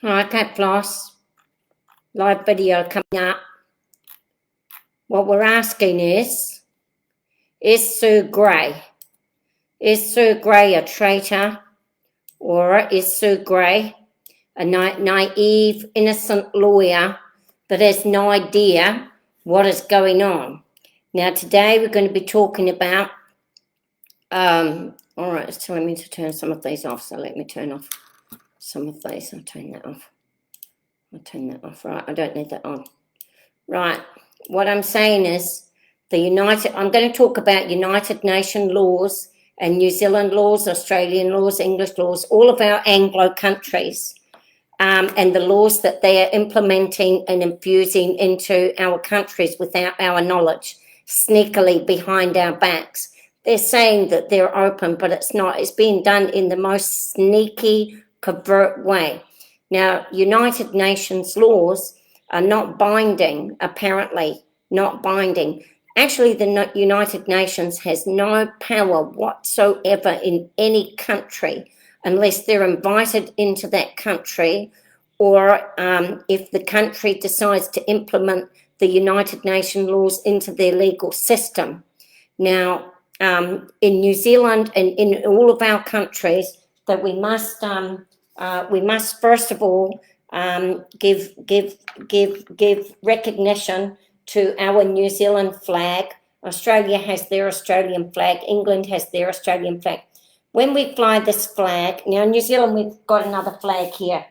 Hi, Cat Floss. Live video coming up. What we're asking is Sue Gray? Is Sue Gray a traitor? Or is Sue Gray a naive, innocent lawyer that has no idea what is going on? Now, today we're going to be talking about, all right, it's telling me to turn some of these off, so let me turn off some of these. I'll turn that off. Right, I don't need that on. Right, what I'm saying is I'm going to talk about United Nations laws and New Zealand laws, Australian laws, English laws, all of our Anglo countries, and the laws that they are implementing and infusing into our countries without our knowledge, sneakily behind our backs. They're saying that they're open, but it's not. It's being done in the most sneaky, covert way. Now, United Nations laws are not binding, apparently, not binding. Actually, the United Nations has no power whatsoever in any country unless they're invited into that country, or if the country decides to implement the United Nations laws into their legal system. Now, in New Zealand and in all of our countries, that we must first of all give recognition to our New Zealand flag. Australia has their Australian flag. England has their Australian flag. When we fly this flag, now in New Zealand we've got another flag here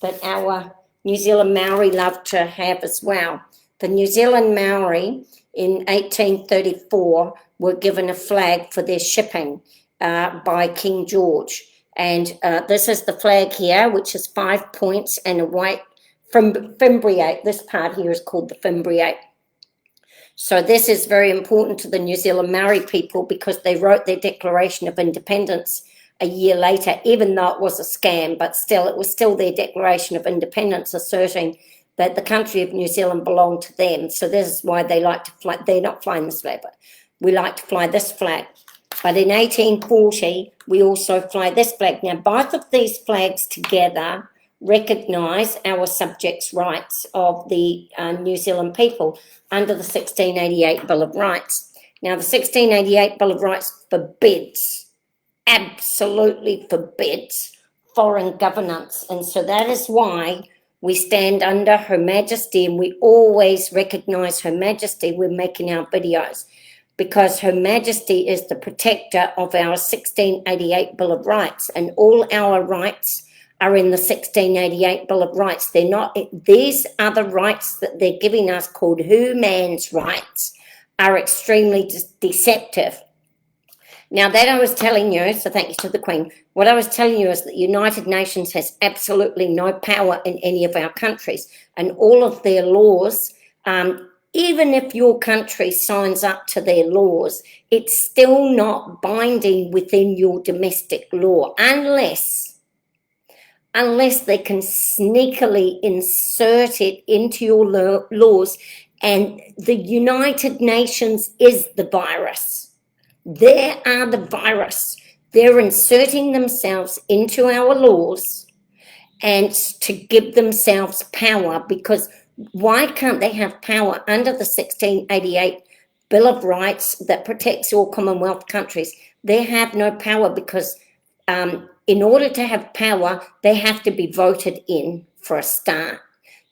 that our New Zealand Maori love to have as well. The New Zealand Maori in 1834 were given a flag for their shipping by King George. And this is the flag here, which is 5 points and a white fimbriate. This part here is called the fimbriate. So this is very important to the New Zealand Maori people because they wrote their Declaration of Independence a year later, even though it was a scam, but still, it was still their Declaration of Independence asserting that the country of New Zealand belonged to them. So this is why they like to fly. They're not flying this flag, but we like to fly this flag. But in 1840, we also fly this flag. Now, both of these flags together recognise our subjects' rights of the New Zealand people under the 1688 Bill of Rights. Now, the 1688 Bill of Rights forbids, absolutely forbids, foreign governance. And so that is why we stand under Her Majesty, and we always recognise Her Majesty when making our videos, because Her Majesty is the protector of our 1688 Bill of Rights, and all our rights are in the 1688 Bill of Rights. They're not, these other rights that they're giving us called human's rights are extremely deceptive. Now that I was telling you, so thank you to the Queen, what I was telling you is that the United Nations has absolutely no power in any of our countries, and all of their laws, even if your country signs up to their laws, it's still not binding within your domestic law unless they can sneakily insert it into your laws. And the United Nations is the virus. They are the virus. They're inserting themselves into our laws and to give themselves power, because why can't they have power under the 1688 Bill of Rights that protects all Commonwealth countries? They have no power because in order to have power, they have to be voted in for a start.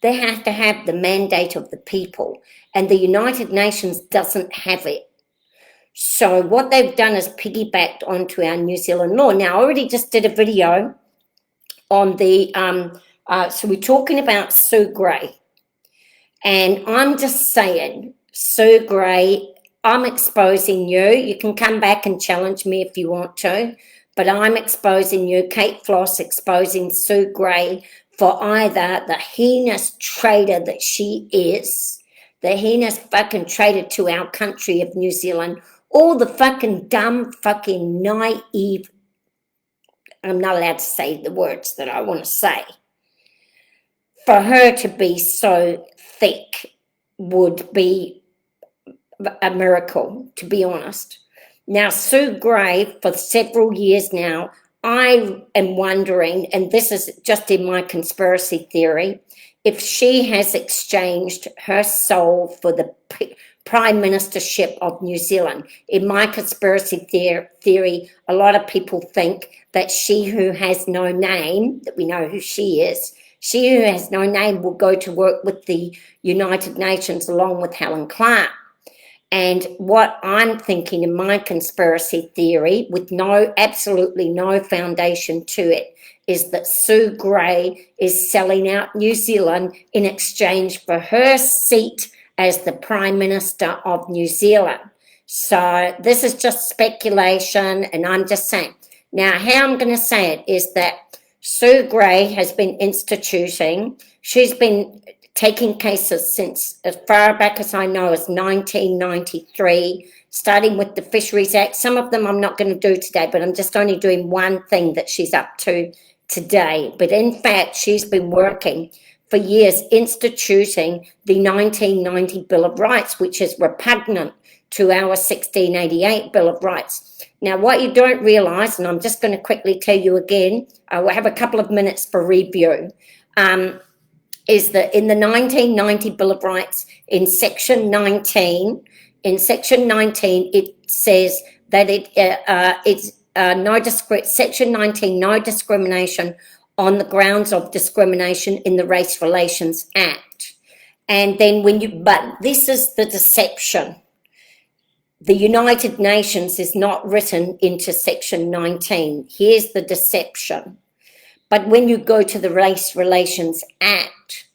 They have to have the mandate of the people, and the United Nations doesn't have it. So what they've done is piggybacked onto our New Zealand law. Now, I already just did a video on the, so we're talking about Sue Gray. And I'm just saying, Sue Gray, I'm exposing you. You can come back and challenge me if you want to, but I'm exposing you, Kate Floss, exposing Sue Gray for either the heinous traitor that she is, the heinous fucking traitor to our country of New Zealand, or the fucking dumb, fucking naive, I'm not allowed to say the words that I want to say. For her to be so thick would be a miracle, to be honest. Now, Sue Gray, for several years now, I am wondering, and this is just in my conspiracy theory, if she has exchanged her soul for the Prime Ministership of New Zealand. In my conspiracy theory, a lot of people think that she who has no name, that we know who she who has no name will go to work with the United Nations along with Helen Clark. And what I'm thinking in my conspiracy theory, with absolutely no foundation to it, is that Sue Gray is selling out New Zealand in exchange for her seat as the Prime Minister of New Zealand. So this is just speculation, and I'm just saying. Now, how I'm going to say it is that Sue Gray has been she's been taking cases since as far back as I know as 1993, starting with the Fisheries Act. Some of them I'm not going to do today, but I'm just only doing one thing that she's up to today. But in fact, she's been working for years instituting the 1990 Bill of Rights, which is repugnant to our 1688 Bill of Rights. Now, what you don't realise, and I'm just going to quickly tell you again, I will have a couple of minutes for review, is that in the 1990 Bill of Rights, in Section 19, it says that Section 19, no discrimination on the grounds of discrimination in the Race Relations Act. And then but this is the deception. The United Nations is not written into Section 19. Here's the deception. But when you go to the Race Relations Act,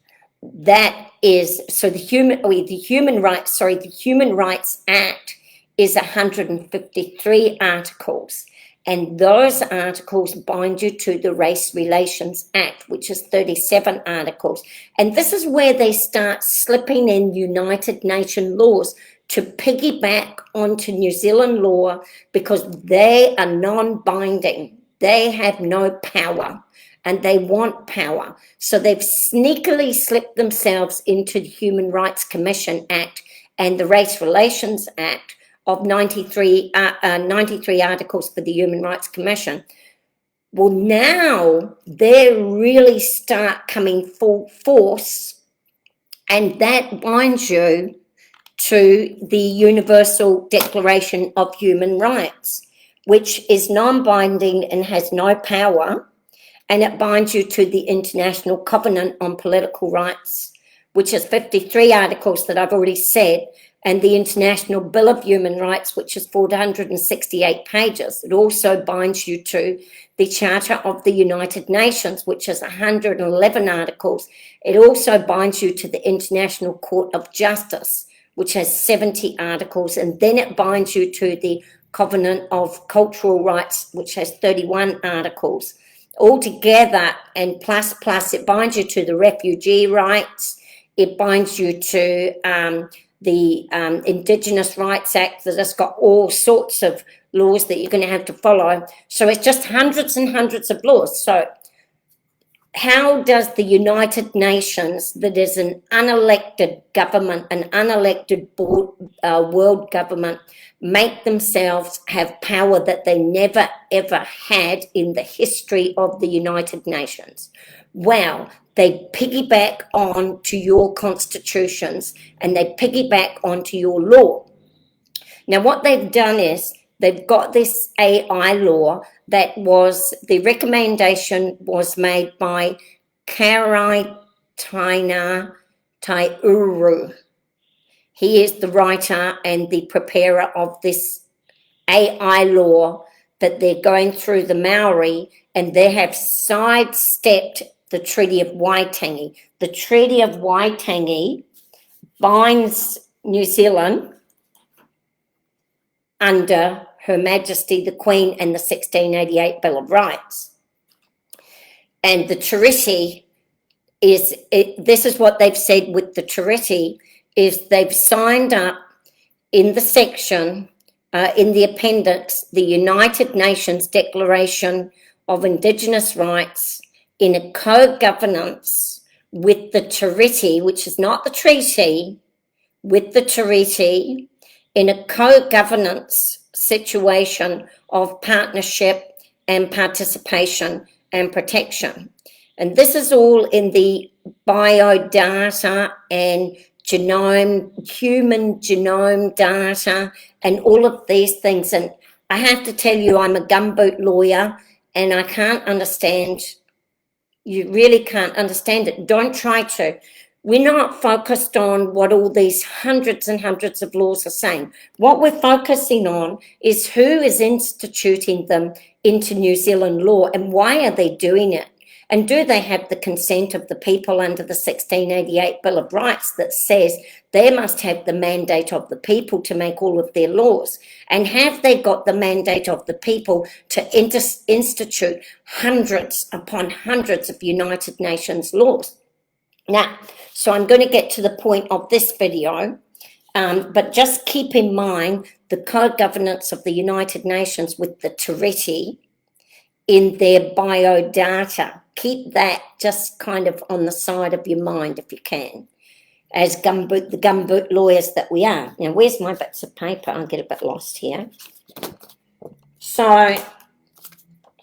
that is, so the Human Rights Act is 153 articles, and those articles bind you to the Race Relations Act, which is 37 articles. And this is where they start slipping in United Nations laws to piggyback onto New Zealand law, because they are non-binding. They have no power, and they want power. So they've sneakily slipped themselves into the Human Rights Commission Act and the Race Relations Act of 93 articles for the Human Rights Commission. Well, now they really start coming full force, and that binds you to the Universal Declaration of Human Rights, which is non-binding and has no power, and it binds you to the International Covenant on Political Rights, which is 53 articles that I've already said, and the International Bill of Human Rights, which is 468 pages. It also binds you to the Charter of the United Nations, which is 111 articles. It also binds you to the International Court of Justice, which has 70 articles, and then it binds you to the Covenant of Cultural Rights, which has 31 articles. Altogether, and plus, it binds you to the refugee rights. It binds you to the Indigenous Rights Act, that has got all sorts of laws that you're going to have to follow. So it's just hundreds and hundreds of laws. So how does the United Nations, that is an unelected government, an unelected world government, make themselves have power that they never, ever had in the history of the United Nations? Well, they piggyback on to your constitutions, and they piggyback onto your law. Now, what they've done is they've got this AI law that was, the recommendation was made by Karai Taina Taiuru. He is the writer and the preparer of this AI law that they're going through the Maori, and they have sidestepped the Treaty of Waitangi. The Treaty of Waitangi binds New Zealand under Her Majesty the Queen and the 1688 Bill of Rights. And the treaty is, this is what they've said with the treaty, is they've signed up in the section, in the appendix, the United Nations Declaration of Indigenous Rights in a co-governance with the treaty, which is not the treaty, with the treaty, in a co-governance situation of partnership and participation and protection. And this is all in the biodata and human genome data and all of these things. And I have to tell you, I'm a gumboot lawyer and I can't understand. You really can't understand it. Don't try to. We're not focused on what all these hundreds and hundreds of laws are saying. What we're focusing on is who is instituting them into New Zealand law and why are they doing it? And do they have the consent of the people under the 1688 Bill of Rights that says they must have the mandate of the people to make all of their laws? And have they got the mandate of the people to institute hundreds upon hundreds of United Nations laws? Now, so I'm going to get to the point of this video, but just keep in mind the co-governance of the United Nations with the treaty in their biodata. Keep that just kind of on the side of your mind if you can, as the gumboot lawyers that we are. Now, where's my bits of paper? I'll get a bit lost here. So,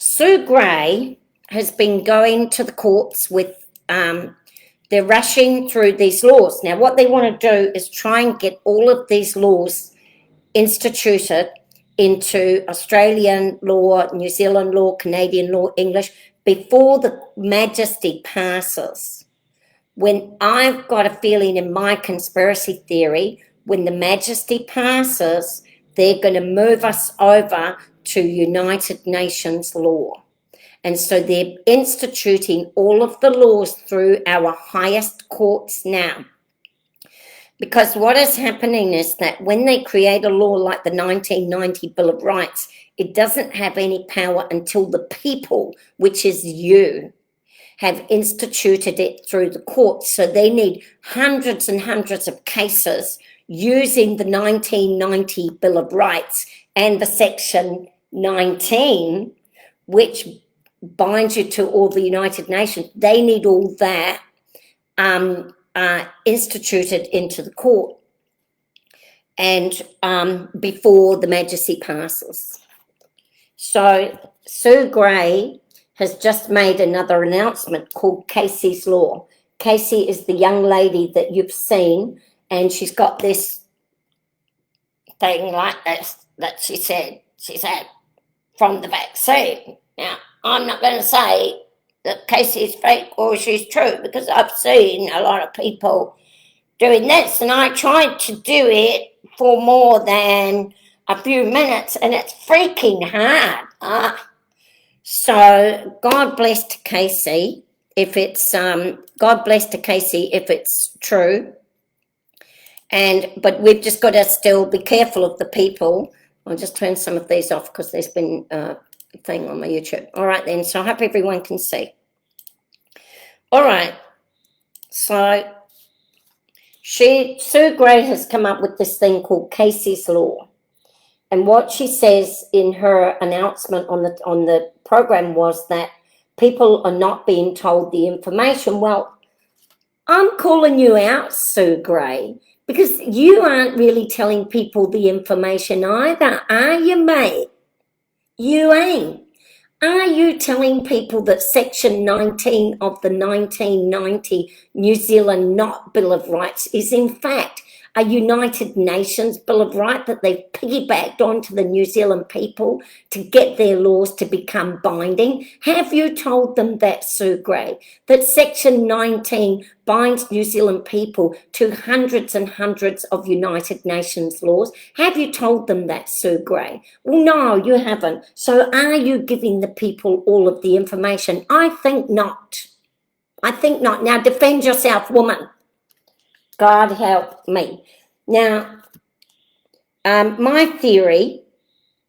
Sue Gray has been going to the courts with, they're rushing through these laws. Now, what they want to do is try and get all of these laws instituted into Australian law, New Zealand law, Canadian law, English, before the Majesty passes. When I've got a feeling in my conspiracy theory, when the Majesty passes, they're going to move us over to United Nations law. And so they're instituting all of the laws through our highest courts now. Because what is happening is that when they create a law like the 1990 Bill of Rights, it doesn't have any power until the people, which is you, have instituted it through the courts. So they need hundreds and hundreds of cases using the 1990 Bill of Rights and the Section 19, which binds you to all the United Nations. They need all that instituted into the court and before the Majesty passes. So Sue Gray has just made another announcement called Casey's Law. Casey is the young lady that you've seen, and she's got this thing like this that she said she's had from the vaccine. Now, I'm not going to say that Casey is fake or she's true, because I've seen a lot of people doing this, and I tried to do it for more than a few minutes, and it's freaking hard. So God bless to Casey if it's God bless to Casey if it's true. But we've just got to still be careful of the people. I'll just turn some of these off because there's been thing on my YouTube. All right then, so I hope everyone can see. All right, so Sue Gray has come up with this thing called Casey's Law, and what she says in her announcement on the program was that people are not being told the information. Well, I'm calling you out, Sue Gray, because you aren't really telling people the information either, are you, mate? You ain't. Are you telling people that Section 19 of the 1990 New Zealand Not Bill of Rights is in fact a United Nations Bill of Rights that they've piggybacked onto the New Zealand people to get their laws to become binding? Have you told them that, Sue Gray, that Section 19 binds New Zealand people to hundreds and hundreds of United Nations laws? Have you told them that, Sue Gray? Well, no, you haven't. So are you giving the people all of the information? I think not. I think not. Now, defend yourself, woman. God help me. Now, my theory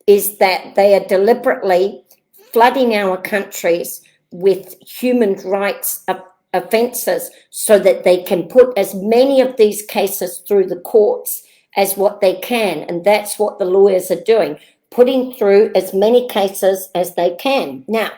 is that they are deliberately flooding our countries with human rights offences so that they can put as many of these cases through the courts as what they can. And that's what the lawyers are doing, putting through as many cases as they can. Now,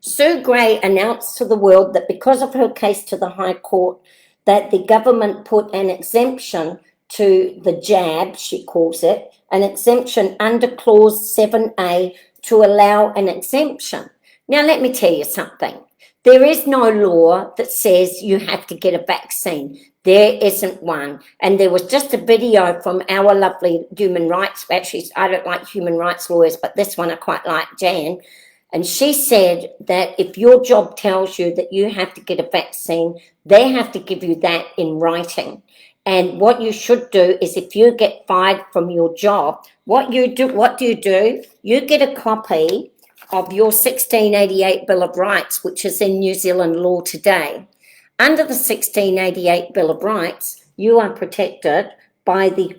Sue Gray announced to the world that because of her case to the High Court, that the government put an exemption to the jab, she calls it, an exemption under clause 7A to allow an exemption. Now, let me tell you something. There is no law that says you have to get a vaccine. There isn't one. And there was just a video from our lovely human rights, actually, I don't like human rights lawyers, but this one I quite like, Jan. And she said that if your job tells you that you have to get a vaccine, they have to give you that in writing. And what you should do is if you get fired from your job, what do you do? You get a copy of your 1688 Bill of Rights, which is in New Zealand law today. Under the 1688 Bill of Rights, you are protected by the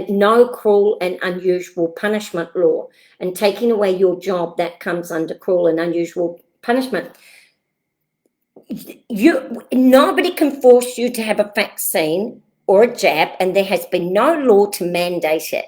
no cruel and unusual punishment law. And taking away your job, that comes under cruel and unusual punishment. Nobody can force you to have a vaccine or a jab, and there has been no law to mandate it.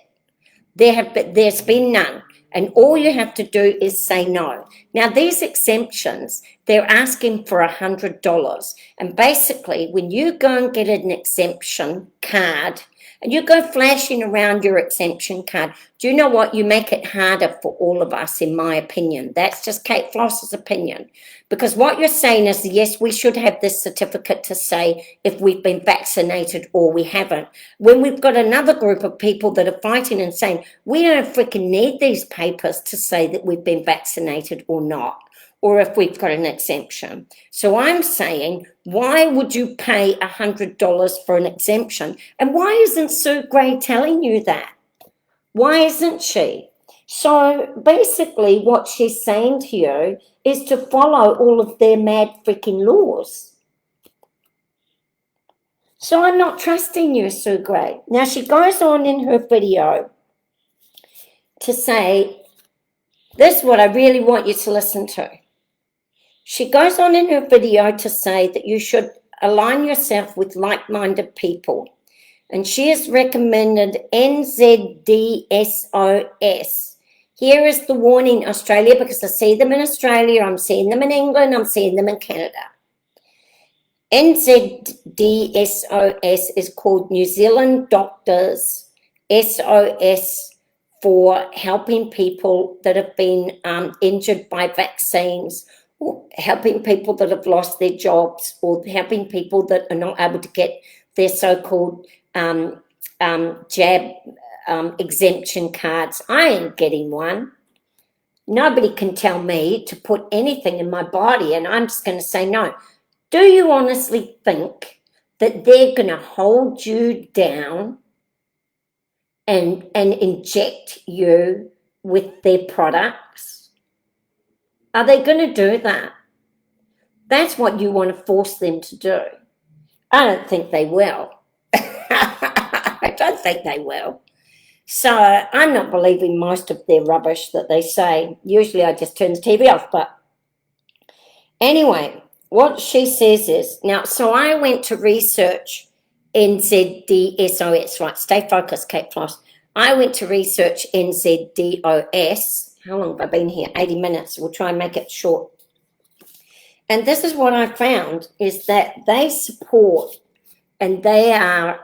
There's been none. And all you have to do is say no. Now, these exemptions, they're asking for $100. And basically, when you go and get an exemption card, and you go flashing around your exemption card, do you know what? You make it harder for all of us, in my opinion. That's just Kate Floss's opinion. Because what you're saying is, yes, we should have this certificate to say if we've been vaccinated or we haven't. When we've got another group of people that are fighting and saying, we don't freaking need these papers to say that we've been vaccinated or not, or if we've got an exemption. So I'm saying, why would you pay $100 for an exemption? And why isn't Sue Gray telling you that? Why isn't she? So basically what she's saying to you is to follow all of their mad freaking laws. So I'm not trusting you, Sue Gray. Now she goes on in her video to say, this is what I really want you to listen to. She goes on in her video to say that you should align yourself with like-minded people. And she has recommended NZDSOS. Here is the warning, Australia, because I see them in Australia, I'm seeing them in England, I'm seeing them in Canada. NZDSOS is called New Zealand Doctors SOS for helping people that have been injured by vaccines, or helping people that have lost their jobs, or helping people that are not able to get their so-called jab exemption cards. I ain't getting one. Nobody can tell me to put anything in my body, and I'm just going to say no. Do you honestly think that they're going to hold you down and inject you with their products? Are they going to do that? That's what you want to force them to do. I don't think they will. I don't think they will. So I'm not believing most of their rubbish that they say. Usually I just turn the TV off. But anyway, what she says is, now, so I went to research NZDSOS, right? Stay focused, Kate Floss. I went to research NZDOS. How long have I been here? 80 minutes. We'll try and make it short. And this is what I found, is that they support, and they are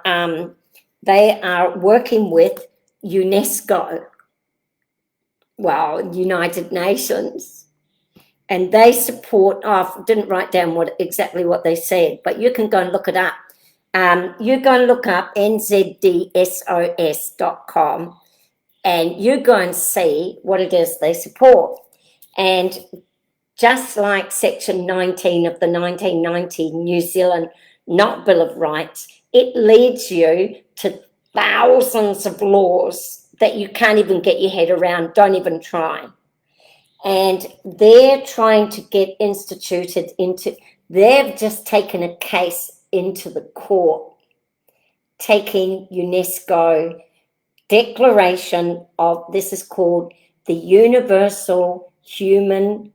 working with UNESCO, well, United Nations, and they support, I didn't write down exactly what they said, but you can go and look it up. You go and look up nzdsos.com, and you go and see what it is they support. And just like Section 19 of the 1990 New Zealand Not Bill of Rights, it leads you to thousands of laws that you can't even get your head around. Don't even try. And they're trying to get instituted into, they've just taken a case into the court, taking UNESCO declaration of, this is called the Universal Human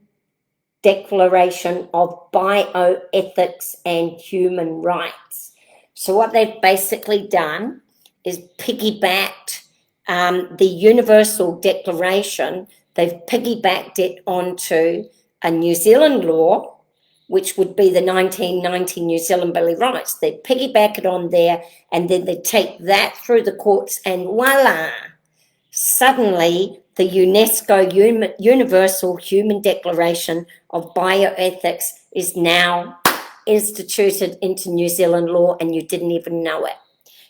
Declaration of Bioethics and Human Rights. So what they've basically done is piggybacked the Universal Declaration, they've piggybacked it onto a New Zealand law, which would be the 1990 New Zealand Bill of Rights. They'd piggyback it on there, and then they'd take that through the courts, and voila, suddenly the UNESCO Universal Human Declaration of Bioethics is now instituted into New Zealand law, and you didn't even know it.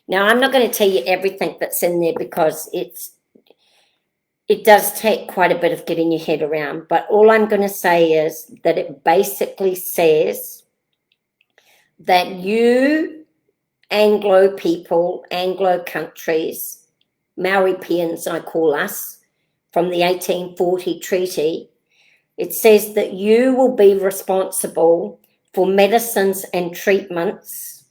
Now, I'm not going to tell you everything that's in there because it does take quite a bit of getting your head around, but all I'm going to say is that it basically says that you Anglo people, Anglo countries, Maori-Pians I call us, from the 1840 treaty, it says that you will be responsible for medicines and treatments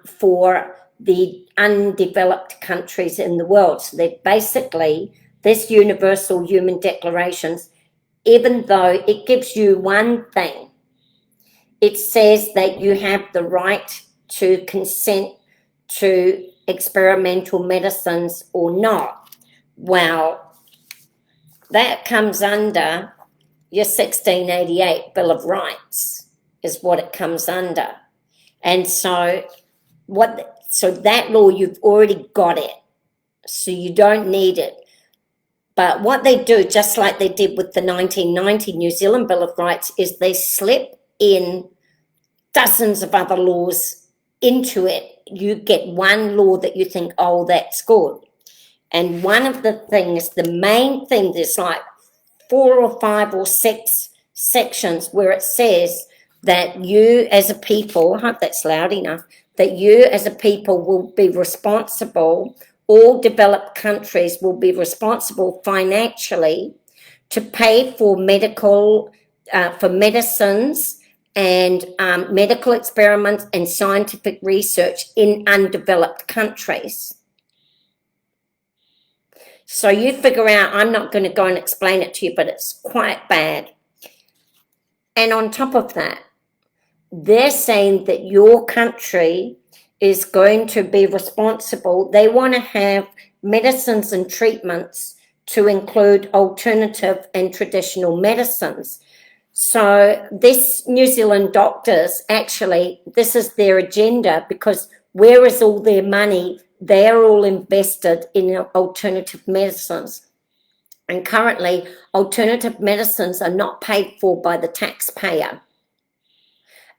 for the undeveloped countries in the world. So they're basically, this Universal Human Declarations, even though it gives you one thing, it says that you have the right to consent to experimental medicines or not. Well, that comes under your 1688 Bill of Rights is what it comes under. And so that law, you've already got it. So you don't need it. But what they do, just like they did with the 1990 New Zealand Bill of Rights, is they slip in dozens of other laws into it. You get one law that you think, oh, that's good. And one of the things, the main thing, there's like 4 or 5 or 6 sections where it says that you as a people, I hope that's loud enough, that you as a people will be responsible, all developed countries will be responsible financially to pay for medical, for medicines and medical experiments and scientific research in undeveloped countries. So you figure out, I'm not going to go and explain it to you, but it's quite bad. And on top of that, they're saying that your country is going to be responsible. They want to have medicines and treatments to include alternative and traditional medicines. So this New Zealand doctors, actually, this is their agenda, because where is all their money? They're all invested in alternative medicines. And currently, alternative medicines are not paid for by the taxpayer.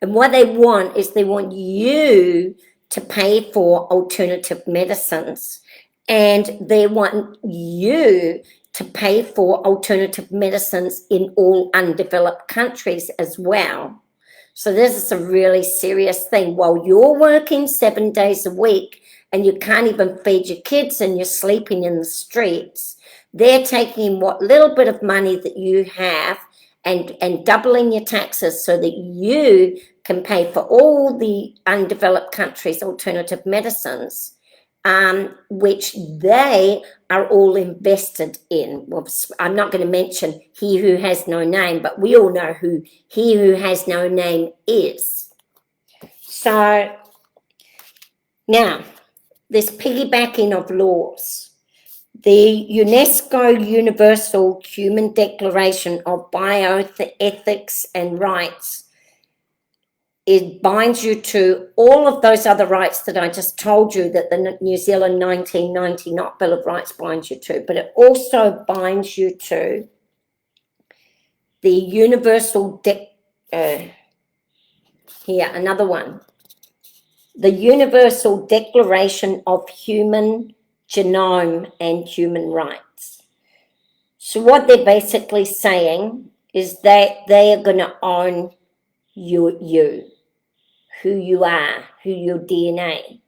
And what they want is they want you to pay for alternative medicines, and they want you to pay for alternative medicines in all undeveloped countries as well. So this is a really serious thing. While you're working 7 days a week and you can't even feed your kids and you're sleeping in the streets, they're taking what little bit of money that you have and doubling your taxes so that you can pay for all the undeveloped countries' alternative medicines, which they are all invested in. Well, I'm not going to mention he who has no name, but we all know who he who has no name is. So now, this piggybacking of laws. The UNESCO Universal Human Declaration of Bioethics and Rights, it binds you to all of those other rights that I just told you that the New Zealand 1990 not Bill of Rights binds you to, but it also binds you to the Universal here, another one. The Universal Declaration of Human Genome and Human Rights. So what they're basically saying is that they are going to own you, who you are, who your DNA.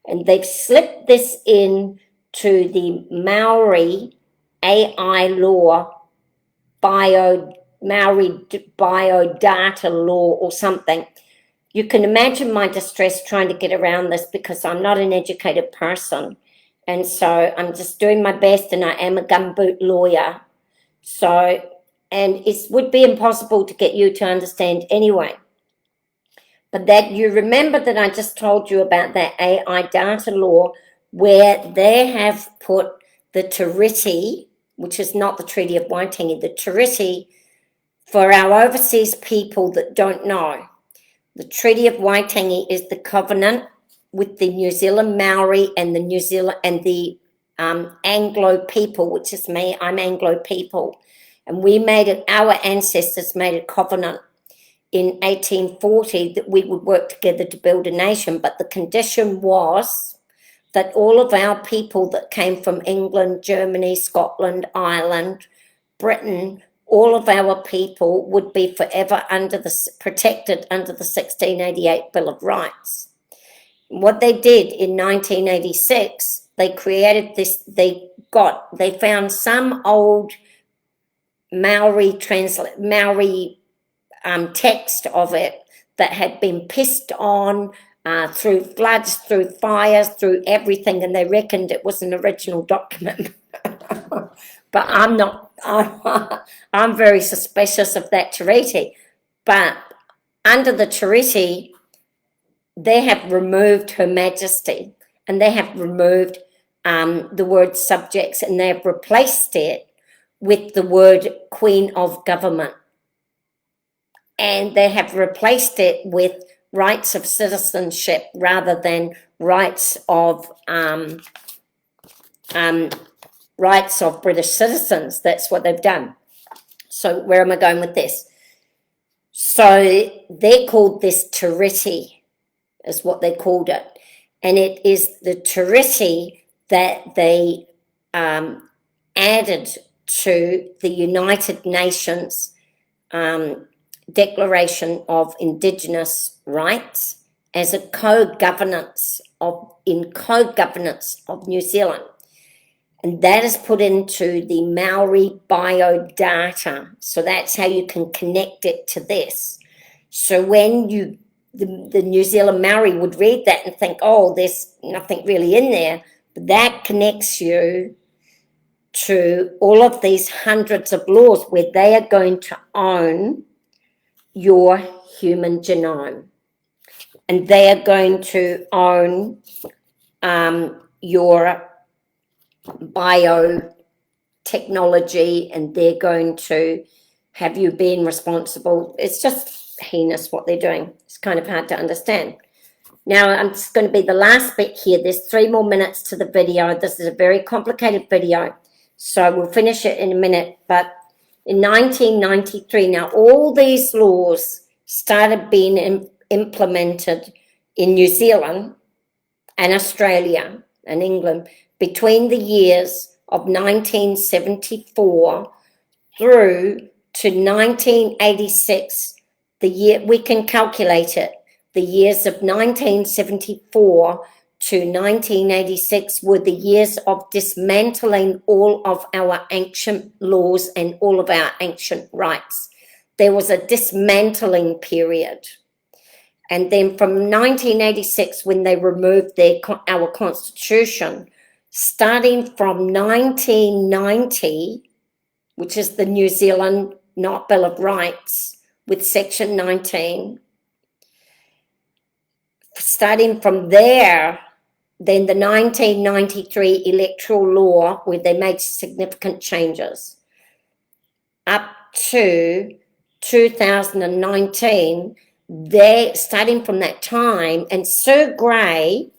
And they've slipped this in to the Maori AI law, Maori biodata law or something. You can imagine my distress trying to get around this because I'm not an educated person. And so I'm just doing my best, and I am a gumboot lawyer. So, and it would be impossible to get you to understand anyway. But that you remember that I just told you about that AI data law where they have put the treaty, which is not the Treaty of Waitangi, the treaty For our overseas people that don't know, the Treaty of Waitangi is the covenant with the New Zealand Maori and the New Zealand and the Anglo people, which is me. I'm Anglo people, and we made it. Our ancestors made a covenant in 1840 that we would work together to build a nation. But the condition was that all of our people that came from England, Germany, Scotland, Ireland, Britain, all of our people would be forever protected under the 1688 Bill of Rights. What they did in 1986, they created this, they found some old Maori text of it that had been pissed on through floods, through fires, through everything, and they reckoned it was an original document. But I'm very suspicious of that treaty. But under the treaty, they have removed Her Majesty, and they have removed the word subjects, and they have replaced it with the word Queen of Government. And they have replaced it with rights of citizenship rather than rights of British citizens. That's what they've done. So where am I going with this? So they called this treaty, is what they called it. And it is the treaty that they added to the United Nations Declaration of Indigenous Rights as a co-governance of New Zealand. And that is put into the Maori biodata. So that's how you can connect it to this. So when the New Zealand Maori would read that and think, oh, there's nothing really in there, but that connects you to all of these hundreds of laws where they are going to own your human genome. And they are going to own your biotechnology, and they're going to have you being responsible. It's just heinous what they're doing. It's kind of hard to understand. Now, I'm just going to be the last bit here. There's 3 more minutes to the video. This is a very complicated video, so we'll finish it in a minute. But in 1993, now all these laws started being implemented in New Zealand and Australia and England between the years of 1974 through to 1986, the year, we can calculate it, the years of 1974 to 1986 were the years of dismantling all of our ancient laws and all of our ancient rights. There was a dismantling period. And then from 1986, when they removed our constitution, starting from 1990, which is the New Zealand Bill of Rights with Section 19, starting from there, then the 1993 Electoral law, where they made significant changes, up to 2019, they starting from that time, and Sir Grey,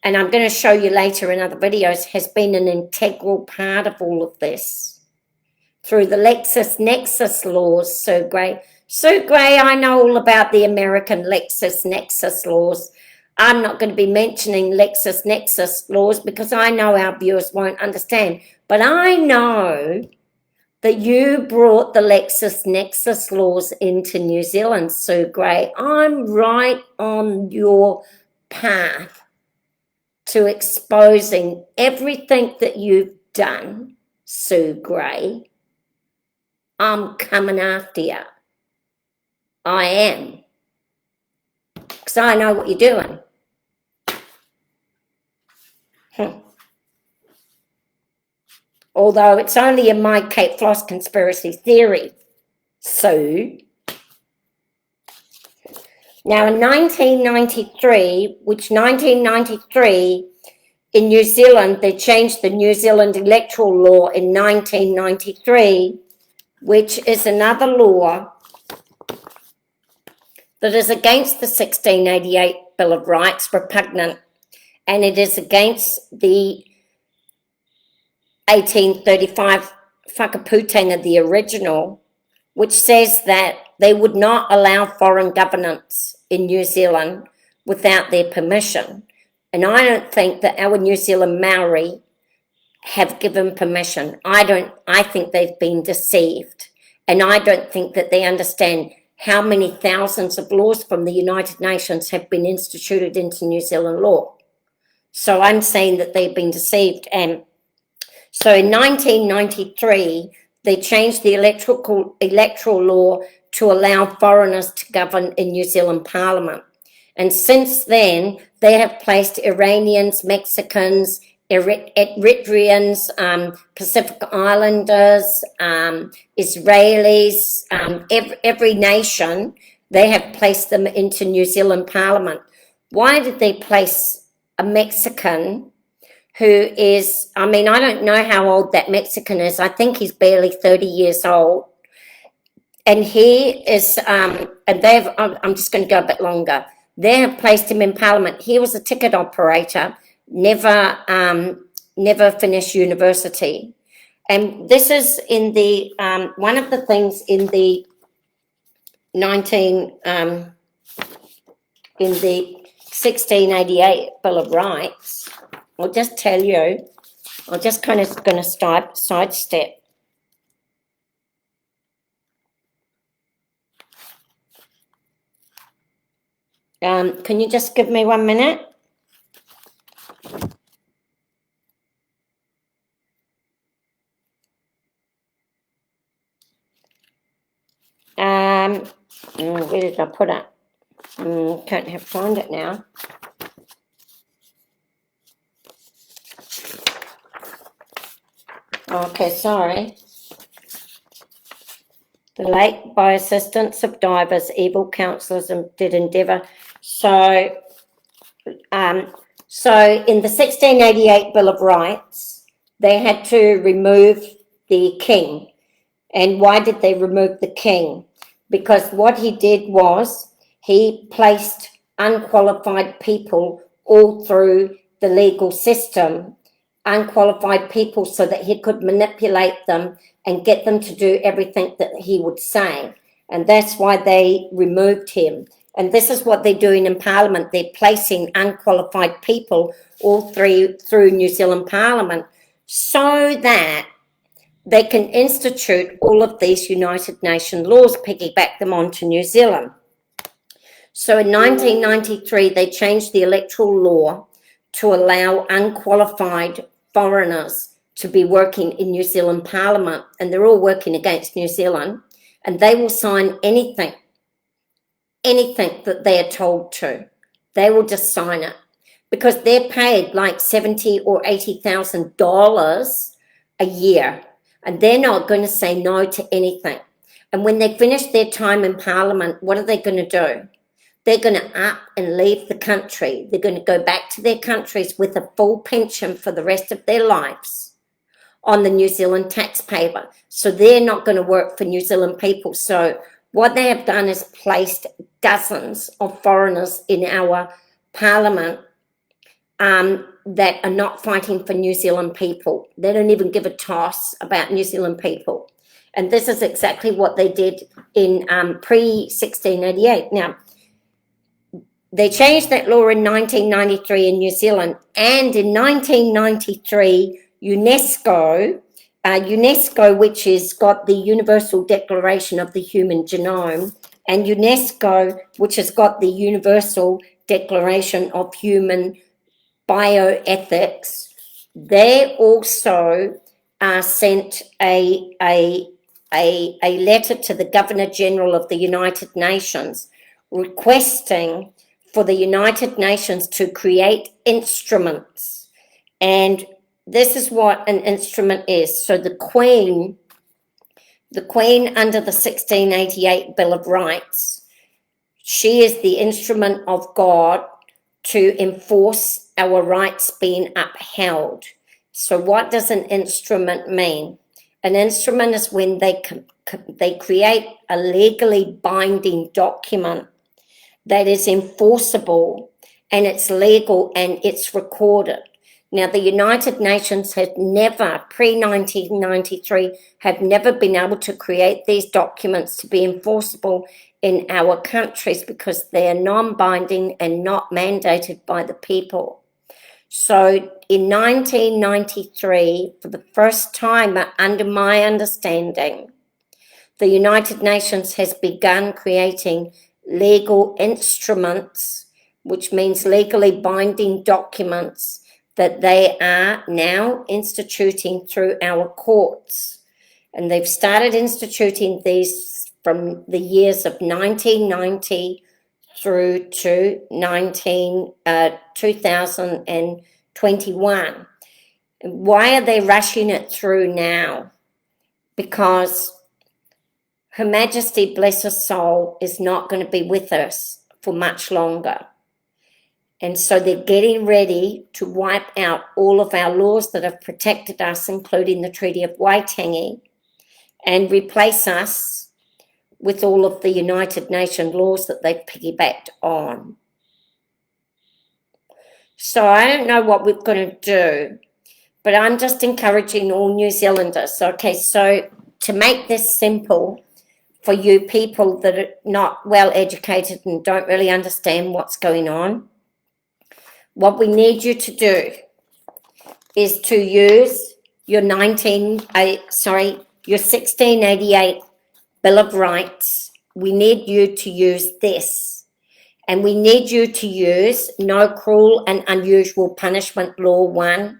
and I'm going to show you later in other videos, has been an integral part of all of this. Through the LexisNexis laws, Sir Grey. Sir Grey, I know all about the American LexisNexis laws. I'm not going to be mentioning LexisNexis laws because I know our viewers won't understand. But I know that you brought the LexisNexis laws into New Zealand, Sir Grey. I'm right on your path to exposing everything that you've done, Sue Grey. I'm coming after you. I am. Because I know what you're doing. Although it's only in my Kate Floss conspiracy theory, Sue. Now in 1993, in New Zealand, they changed the New Zealand Electoral law in 1993 which is another law that is against the 1688 Bill of Rights, repugnant, and it is against the 1835 Whakaputanga, the original, which says that they would not allow foreign governance in New Zealand without their permission. And I don't think that our New Zealand Maori have given permission. I think they've been deceived. And I don't think that they understand how many thousands of laws from the United Nations have been instituted into New Zealand law. So I'm saying that they've been deceived. And so in 1993, they changed the electoral law to allow foreigners to govern in New Zealand Parliament. And since then, they have placed Iranians, Mexicans, Eritreans, Pacific Islanders, Israelis, every nation, they have placed them into New Zealand Parliament. Why did they place a Mexican who is, I mean, I don't know how old that Mexican is. I think he's barely 30 years old. And he is, and I'm just going to go a bit longer. They have placed him in Parliament. He was a ticket operator, never finished university. And this is in the, one of the things in the in the 1688 Bill of Rights. I'll just tell you, I'm just kind of going to sidestep. Can you just give me 1 minute? Where did I put it? Can't have find it now. Okay, sorry. The late by assistance of divers, evil counsellors did endeavour. So in the 1688 Bill of Rights, they had to remove the king. And why did they remove the king? Because what he did was he placed unqualified people all through the legal system, unqualified people, so that he could manipulate them and get them to do everything that he would say. And that's why they removed him. And this is what they're doing in Parliament. They're placing unqualified people all through New Zealand Parliament so that they can institute all of these United Nations laws, piggyback them onto New Zealand. So in 1993, they changed the electoral law to allow unqualified foreigners to be working in New Zealand Parliament, and they're all working against New Zealand, and they will sign anything that they are told to. They will just sign it because they're paid like $70,000 or $80,000 a year, and they're not going to say no to anything. And when they finish their time in Parliament, what are they going to do? They're going to up and leave the country. They're going to go back to their countries with a full pension for the rest of their lives on the New Zealand taxpayer. So they're not going to work for New Zealand people. So what they have done is placed dozens of foreigners in our Parliament that are not fighting for New Zealand people. They don't even give a toss about New Zealand people. And this is exactly what they did in pre-1688. Now, they changed that law in 1993 in New Zealand, and in 1993, UNESCO, which has got the Universal Declaration of the Human Genome, and UNESCO, which has got the Universal Declaration of Human Bioethics, they also sent a letter to the Governor General of the United Nations requesting for the United Nations to create instruments. And this is what an instrument is. So the Queen under the 1688 Bill of Rights, she is the instrument of God to enforce our rights being upheld. So what does an instrument mean? An instrument is when they create a legally binding document that is enforceable, and it's legal and it's recorded. Now, the United Nations had never, pre-1993, have never been able to create these documents to be enforceable in our countries because they are non-binding and not mandated by the people. So in 1993, for the first time, under my understanding, the United Nations has begun creating legal instruments, which means legally binding documents that they are now instituting through our courts. And they've started instituting these from the years of 1990 through to 2021. Why are they rushing it through now? Because Her Majesty, bless her soul, is not going to be with us for much longer. And so they're getting ready to wipe out all of our laws that have protected us, including the Treaty of Waitangi, and replace us with all of the United Nations laws that they've piggybacked on. So I don't know what we're going to do, but I'm just encouraging all New Zealanders. Okay, so to make this simple for you people that are not well educated and don't really understand what's going on, what we need you to do is to use your 1688 Bill of Rights. We need you to use this. And we need you to use No Cruel and Unusual Punishment Law 1.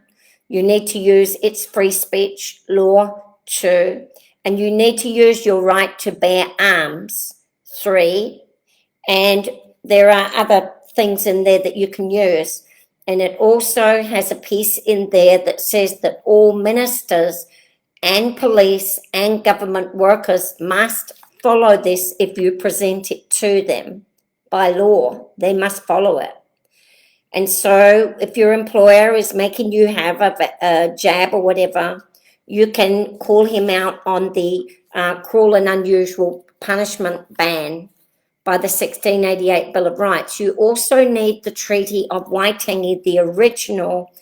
You need to use It's Free Speech Law 2. And you need to use your right to bear arms 3. And there are other things in there that you can use. And it also has a piece in there that says that all ministers and police and government workers must follow this if you present it to them. By law, they must follow it. And so if your employer is making you have a jab or whatever, you can call him out on the cruel and unusual punishment ban by the 1688 Bill of Rights. You also need the Treaty of Waitangi, the original,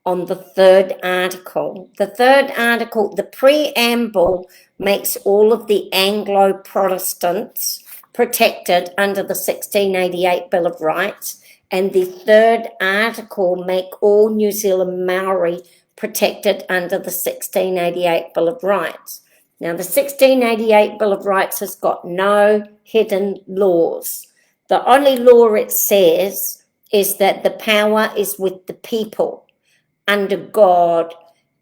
on the 3rd article. The 3rd article, the preamble, makes all of the Anglo-Protestants protected under the 1688 Bill of Rights, and the 3rd article make all New Zealand Maori protected under the 1688 Bill of Rights. Now, the 1688 Bill of Rights has got no hidden laws. The only law it says is that the power is with the people under God,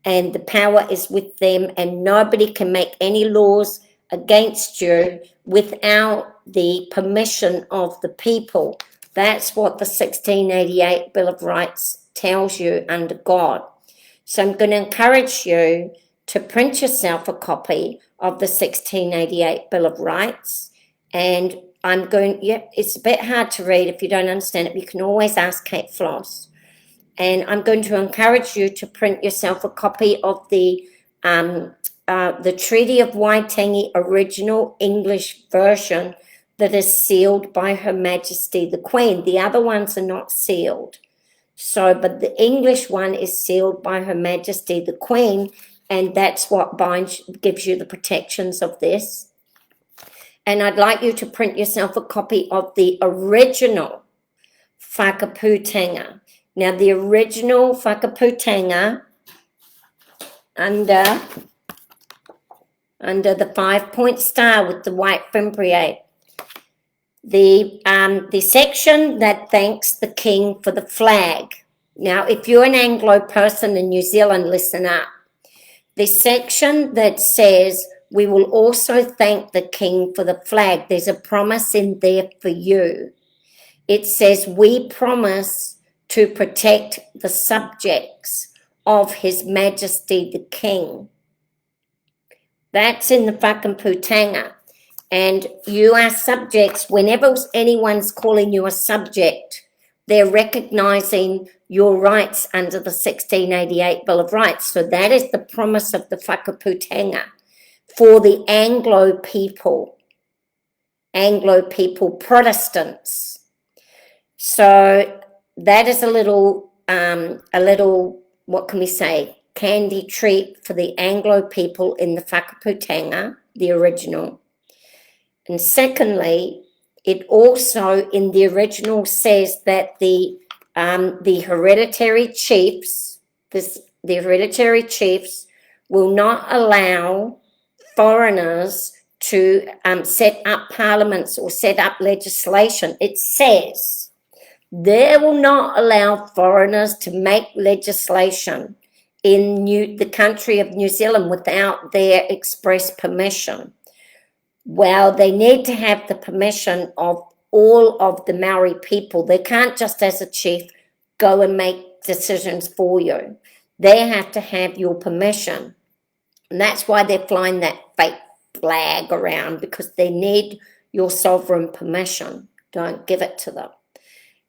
and the power is with them, and nobody can make any laws against you without the permission of the people. That's what the 1688 Bill of Rights tells you under God. So I'm going to encourage you to print yourself a copy of the 1688 Bill of Rights. And it's a bit hard to read if you don't understand it. You can always ask Kate Floss. And I'm going to encourage you to print yourself a copy of the Treaty of Waitangi original English version that is sealed by Her Majesty the Queen. The other ones are not sealed. So, but the English one is sealed by Her Majesty the Queen, and that's what gives you the protections of this. And I'd like you to print yourself a copy of the original whakaputanga. Now, the original whakaputanga under the 5-point star with the white fimbriate, the section that thanks the King for the flag. Now, if you're an Anglo person in New Zealand, listen up. The section that says, we will also thank the King for the flag, there's a promise in there for you. It says, we promise to protect the subjects of His Majesty the King. That's in the whakaputanga. And you are subjects. Whenever anyone's calling you a subject, they're recognizing your rights under the 1688 Bill of Rights. So that is the promise of the whakaputanga. for the Anglo people, Protestants. So that is a little, what can we say, candy treat for the Anglo people in the whakaputanga, the original. And secondly, it also in the original says that the hereditary chiefs, the hereditary chiefs will not allow foreigners to set up parliaments or set up legislation. It says they will not allow foreigners to make legislation in the country of New Zealand without their express permission. Well, they need to have the permission of all of the Maori people. They can't just as a chief go and make decisions for you. They have to have your permission. And that's why they're flying that fake flag around, because they need your sovereign permission. Don't give it to them.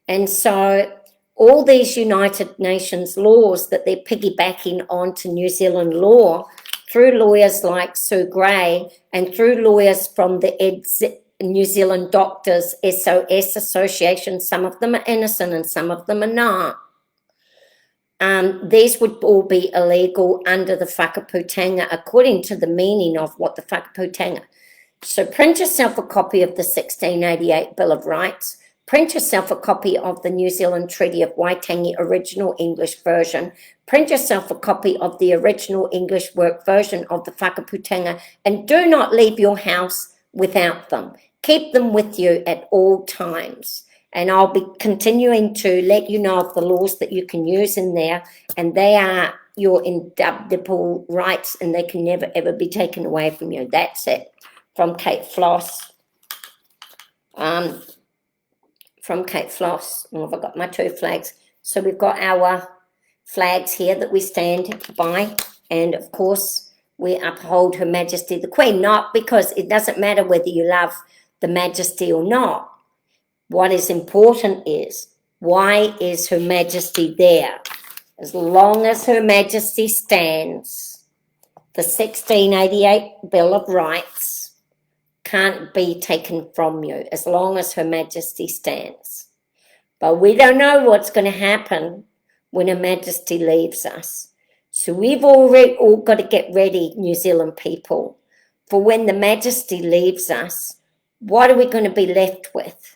And so all these United Nations laws that they're piggybacking onto New Zealand law through lawyers like Sue Gray and through lawyers from the New Zealand Doctors SOS Association, some of them are innocent and some of them are not. These would all be illegal under the whakaputanga, according to the meaning of what the whakaputanga. So print yourself a copy of the 1688 Bill of Rights. Print yourself a copy of the New Zealand Treaty of Waitangi original English version. Print yourself a copy of the original English work version of the whakaputanga, and do not leave your house without them. Keep them with you at all times. And I'll be continuing to let you know of the laws that you can use in there, and they are your indubitable rights, and they can never, ever be taken away from you. That's it. From Kate Floss. From Kate Floss. Oh, I've got my two flags. So we've got our flags here that we stand by, and of course we uphold Her Majesty the Queen, not because it doesn't matter whether you love the Majesty or not. What is important is, why is Her Majesty there? As long as Her Majesty stands, the 1688 Bill of Rights can't be taken from you, as long as Her Majesty stands. But we don't know what's going to happen when Her Majesty leaves us. So we've all got to get ready, New Zealand people, for when the Majesty leaves us. What are we going to be left with?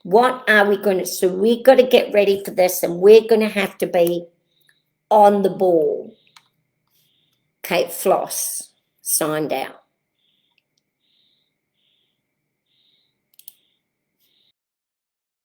What are we going to... So we've got to get ready for this, and we're going to have to be on the ball. Kate Floss, signed out.